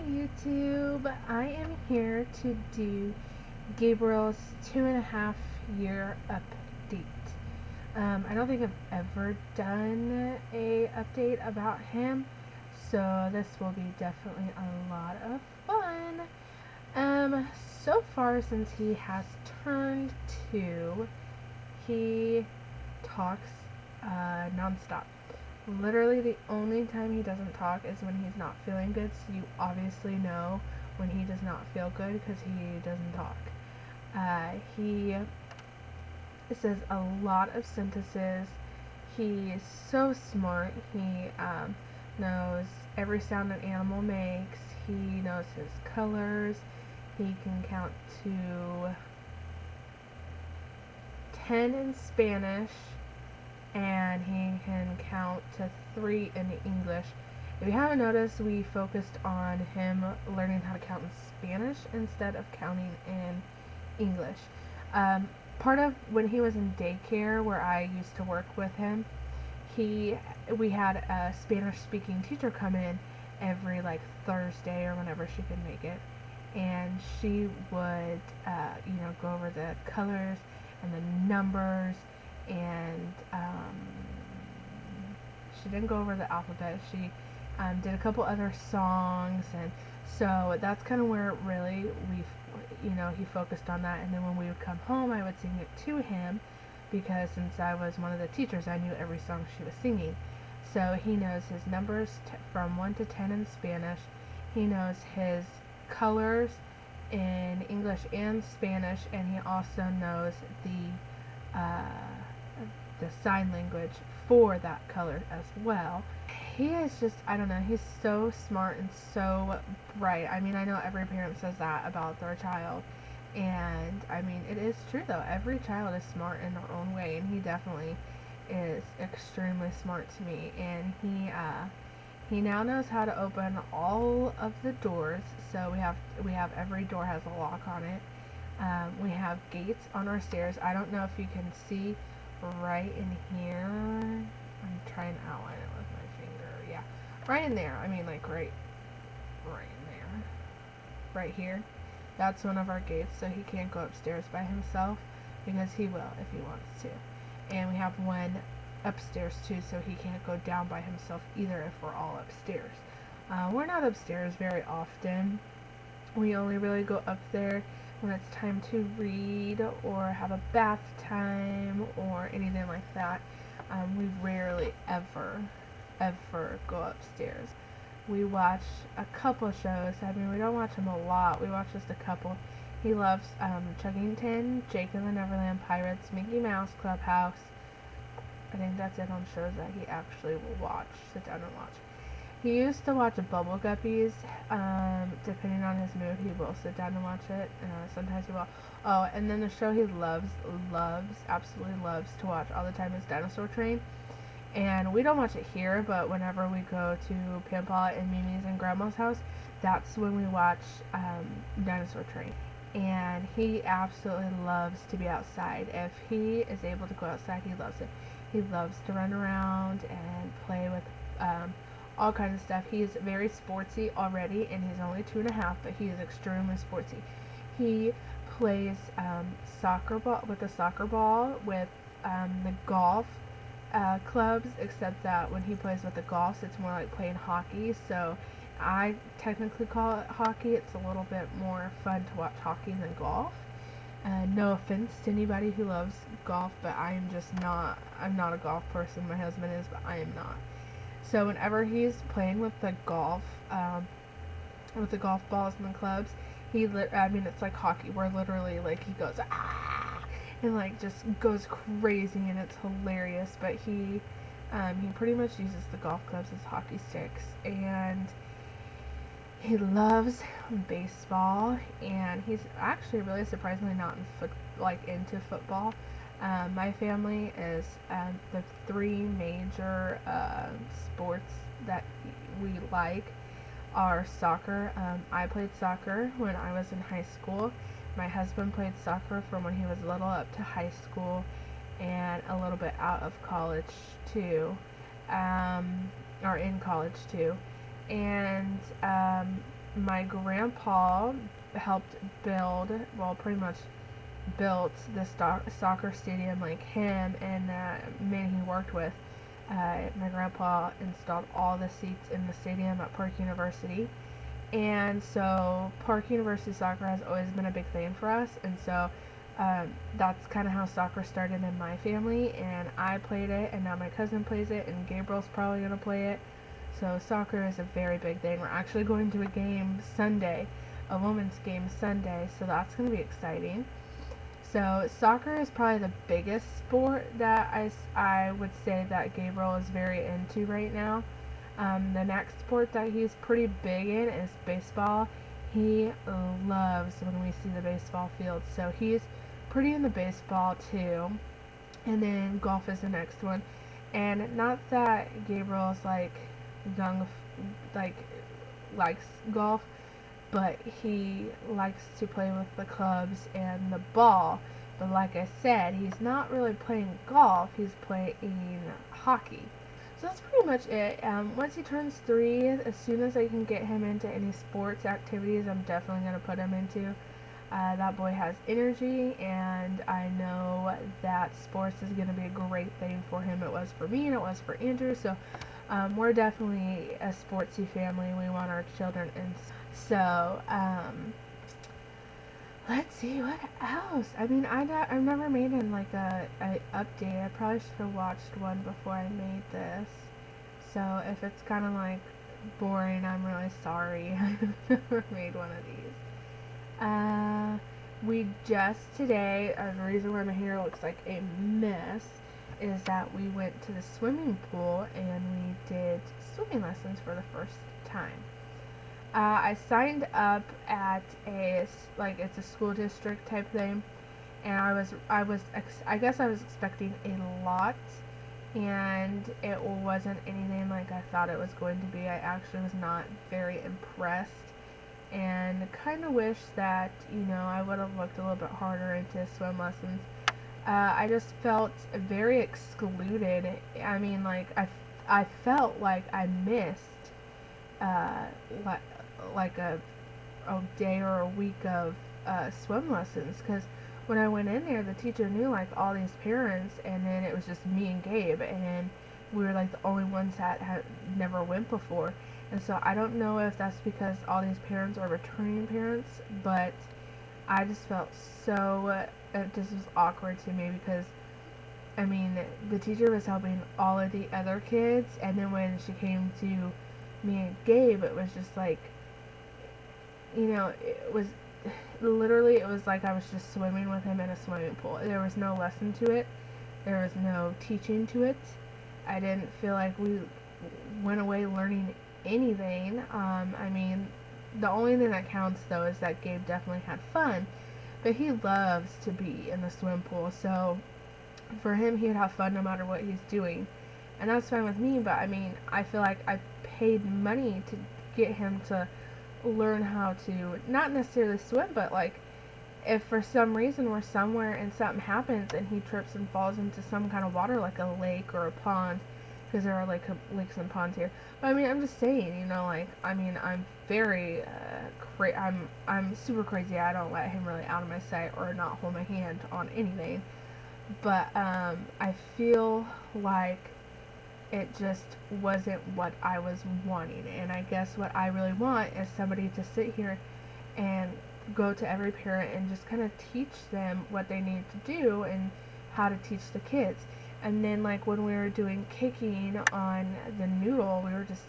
YouTube. I am here to do Gabriel's 2.5 year update. I don't think I've ever done a update about him, so this will be definitely a lot of fun. So far since he has turned 2, he talks nonstop. Literally, the only time he doesn't talk is when he's not feeling good, so you obviously know when he does not feel good because he doesn't talk. He says a lot of sentences. He's so smart. He knows every sound an animal makes. He knows his colors. He can count to 10 in Spanish, and he can count to 3 in English. If you haven't noticed, we focused on him learning how to count in Spanish instead of counting in English. Part of when he was in daycare where I used to work with him, we had a Spanish speaking teacher come in every Thursday or whenever she could make it, and she would go over the colors and the numbers, and she didn't go over the alphabet. She did a couple other songs, and so that's kind of where really he focused on that. And then when we would come home, I would sing it to him because since I was one of the teachers, I knew every song she was singing. So he knows his numbers from 1 to 10 in Spanish. He knows his colors in English and Spanish, and he also knows the sign language for that color as well. He is just, I don't know, he's so smart and so bright. I mean, I know every parent says that about their child, and I mean, it is true though. Every child is smart in their own way, and he definitely is extremely smart to me. And he now knows how to open all of the doors. So we have every door has a lock on it. We have gates on our stairs. I don't know if you can see right in here. I'm trying to outline it with my finger. Yeah, right in there. I mean, right in there, right here. That's one of our gates, so he can't go upstairs by himself because he will if he wants to. And we have one upstairs too, so he can't go down by himself either if we're all upstairs. We're not upstairs very often. We only really go up there when it's time to read or have a bath time or anything like that. We rarely ever go upstairs. We watch a couple shows. I mean, we don't watch them a lot. We watch just a couple. He loves Chuggington, Jake and the Neverland Pirates, Mickey Mouse Clubhouse. I think that's it on shows that he actually will sit down and watch. He used to watch Bubble Guppies. Depending on his mood, he will sit down and watch it. Sometimes he will. Oh, and then the show he absolutely loves to watch all the time is Dinosaur Train. And we don't watch it here, but whenever we go to Pampa and Mimi's and Grandma's house, that's when we watch Dinosaur Train. And he absolutely loves to be outside. If he is able to go outside, he loves it. He loves to run around and play with all kinds of stuff. He is very sportsy already, and he's only 2.5, but he is extremely sportsy. He plays soccer ball with the golf clubs, except that when he plays with the golfs, it's more like playing hockey. So I technically call it hockey. It's a little bit more fun to watch hockey than golf. No offense to anybody who loves golf, but I'm not a golf person. My husband is, but I am not. So whenever he's playing with the golf balls and the clubs, it's like hockey, where literally he goes and just goes crazy, and it's hilarious. But he pretty much uses the golf clubs as hockey sticks, and he loves baseball, and he's actually really surprisingly not into football. My family is the 3 major sports that we like are soccer. I played soccer when I was in high school. My husband played soccer from when he was little up to high school, and a little bit out of college too, or in college too. And my grandpa helped build, well, pretty much built this soccer stadium. Like him and the man he worked with, my grandpa installed all the seats in the stadium at Park University. And so Park University soccer has always been a big thing for us. And so that's kind of how soccer started in my family. And I played it, and now my cousin plays it, and Gabriel's probably going to play it. So soccer is a very big thing. We're actually going to a game Sunday, a women's game Sunday. So that's going to be exciting. So soccer is probably the biggest sport that I would say that Gabriel is very into right now. The next sport that he's pretty big in is baseball. He loves when we see the baseball field. So he's pretty into baseball too. And then golf is the next one. And not that Gabriel's like young, like likes golf, but he likes to play with the clubs and the ball. But like I said, he's not really playing golf, he's playing hockey. So that's pretty much it. Once he turns 3, as soon as I can get him into any sports activities, I'm definitely going to put him into. That boy has energy, and I know that sports is going to be a great thing for him. It was for me, and it was for Andrew. So we're definitely a sportsy family. We want our children in. So let's see what else. I mean, I've never made an like a update. I probably should have watched one before I made this. So if it's kind of like boring, I'm really sorry. I've never made one of these. We just today, the reason why my hair looks like a mess is that we went to the swimming pool and we did swimming lessons for the first time. I signed up at it's a school district type thing, and I guess I was expecting a lot, and it wasn't anything like I thought it was going to be. I actually was not very impressed, and kind of wish that, I would have looked a little bit harder into swim lessons. I just felt very excluded. I mean, like, I felt like I missed, like a day or a week of swim lessons, because when I went in there, the teacher knew like all these parents, and then it was just me and Gabe, and we were like the only ones that had never went before. And so I don't know if that's because all these parents are returning parents, but I just felt so, it just was awkward to me, because I mean, the teacher was helping all of the other kids, and then when she came to me and Gabe, it was just like, it was literally, it was like I was just swimming with him in a swimming pool. There was no lesson to it. There was no teaching to it. I didn't feel like we went away learning anything. I mean, the only thing that counts though is that Gabe definitely had fun, but he loves to be in the swim pool, so for him, he would have fun no matter what he's doing, and that's fine with me. But I mean, I feel like I paid money to get him to learn how to not necessarily swim, but like if for some reason we're somewhere and something happens and he trips and falls into some kind of water, like a lake or a pond, because there are like lakes and ponds here. But I mean, I'm just saying, like, I mean, I'm very I'm super crazy. I don't let him really out of my sight or not hold my hand on anything. But I feel like it just wasn't what I was wanting. And I guess what I really want is somebody to sit here and go to every parent and just kind of teach them what they need to do and how to teach the kids. And then, like, when we were doing kicking on the noodle, we were just,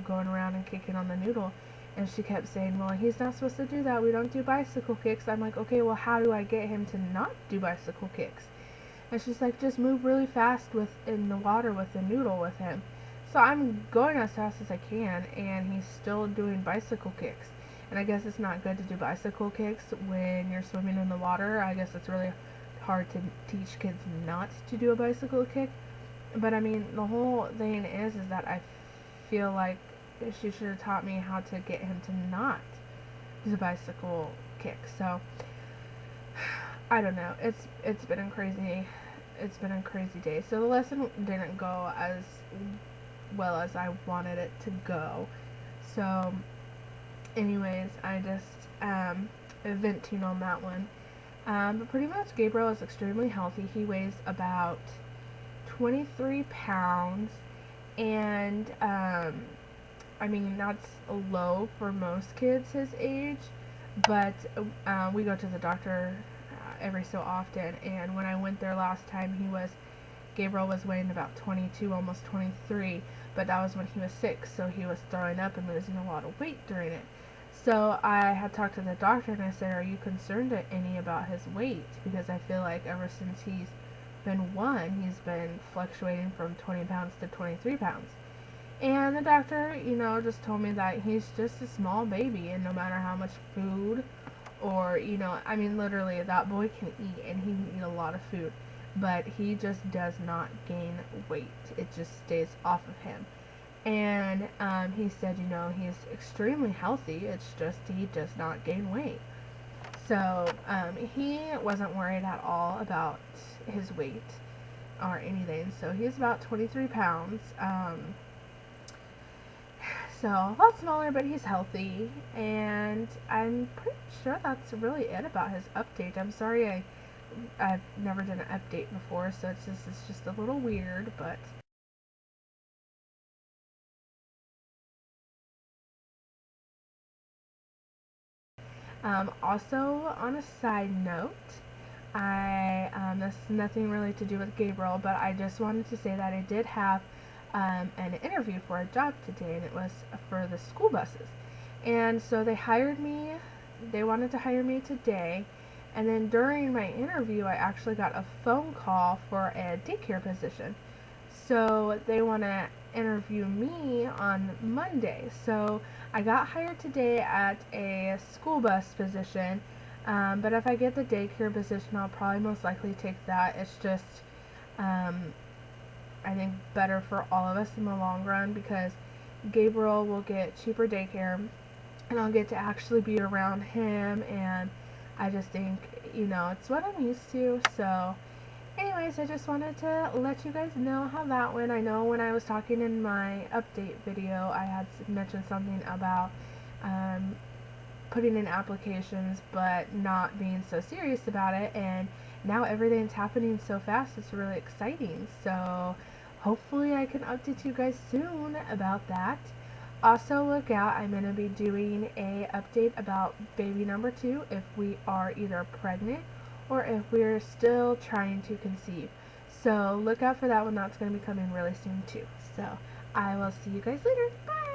going around and kicking on the noodle. And she kept saying, well, he's not supposed to do that. We don't do bicycle kicks. I'm like, okay, well, how do I get him to not do bicycle kicks? And she's like, just move really fast in the water with the noodle with him. So I'm going as fast as I can, and he's still doing bicycle kicks. And I guess it's not good to do bicycle kicks when you're swimming in the water. I guess it's really hard to teach kids not to do a bicycle kick. But I mean, the whole thing is that I feel like she should have taught me how to get him to not do the bicycle kick. So I don't know. It's been a crazy day. So the lesson didn't go as well as I wanted it to go. So anyways, I just venting on that one. But pretty much Gabriel is extremely healthy. He weighs about 23 pounds, and I mean, that's low for most kids his age, but we go to the doctor every so often, and when I went there last time, Gabriel was weighing about 22, almost 23, but that was when he was sick, so he was throwing up and losing a lot of weight during it. So I had talked to the doctor and I said, "Are you concerned any about his weight? Because I feel like ever since he's been one, he's been fluctuating from 20 pounds to 23 pounds." And the doctor, just told me that he's just a small baby, and no matter how much food or, I mean, literally, that boy can eat, and he can eat a lot of food, but he just does not gain weight. It just stays off of him. And he said, he's extremely healthy, it's just he does not gain weight. So he wasn't worried at all about his weight or anything. So he's about 23 pounds. So a lot smaller, but he's healthy, and I'm pretty sure that's really it about his update. I'm sorry I've never done an update before, so it's just a little weird, but also on a side note, this is nothing really to do with Gabriel, but I just wanted to say that I did have an interview for a job today, and it was for the school buses. And so they wanted to hire me today, and then during my interview, I actually got a phone call for a daycare position. So they want to interview me on Monday. So I got hired today at a school bus position, but if I get the daycare position, I'll probably most likely take that. It's just, I think, better for all of us in the long run because Gabriel will get cheaper daycare and I'll get to actually be around him, and I just think, it's what I'm used to. So anyways, I just wanted to let you guys know how that went. I know when I was talking in my update video, I had mentioned something about putting in applications but not being so serious about it, and now everything's happening so fast, it's really exciting. So hopefully I can update you guys soon about that. Also look out, I'm going to be doing a update about baby number 2 if we are either pregnant or if we're still trying to conceive. So look out for that one, that's going to be coming really soon too. So I will see you guys later. Bye!